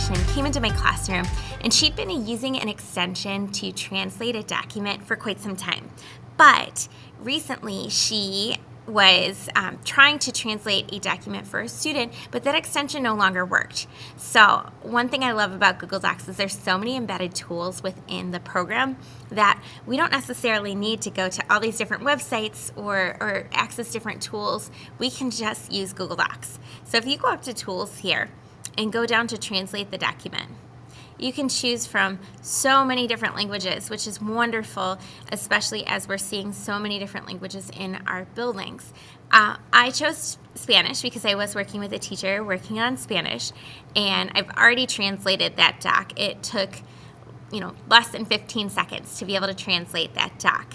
population came into my classroom, and she'd been using an extension to translate a document for quite some time. But recently, she was trying to translate a document for a student, but that extension no longer worked. So one thing I love about Google Docs is there's so many embedded tools within the program that we don't necessarily need to go to all these different websites or access different tools. We can just use Google Docs. So if you go up to Tools here and go down to Translate the Document, you can choose from so many different languages, which is wonderful, especially as we're seeing so many different languages in our buildings. I chose Spanish because I was working with a teacher working on Spanish, and I've already translated that doc. It took, less than 15 seconds to be able to translate that doc.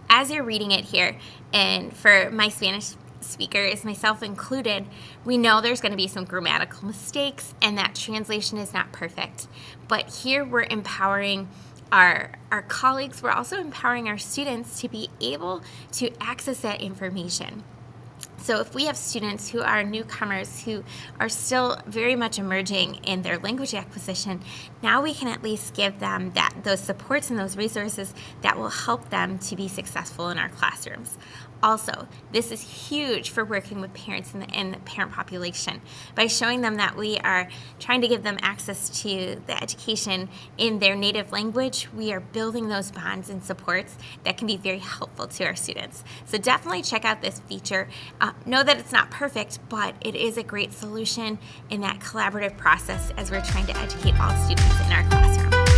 As you're reading it here, and for my Spanish speakers, myself included, we know there's going to be some grammatical mistakes and that translation is not perfect. But here we're empowering our colleagues. We're also empowering our students to be able to access that information. So if we have students who are newcomers who are still very much emerging in their language acquisition, now we can at least give them those supports and those resources that will help them to be successful in our classrooms. Also, this is huge for working with parents in the parent population. By showing them that we are trying to give them access to the education in their native language, we are building those bonds and supports that can be very helpful to our students. So definitely check out this feature. Know that it's not perfect, but it is a great solution in that collaborative process as we're trying to educate all students in our classroom.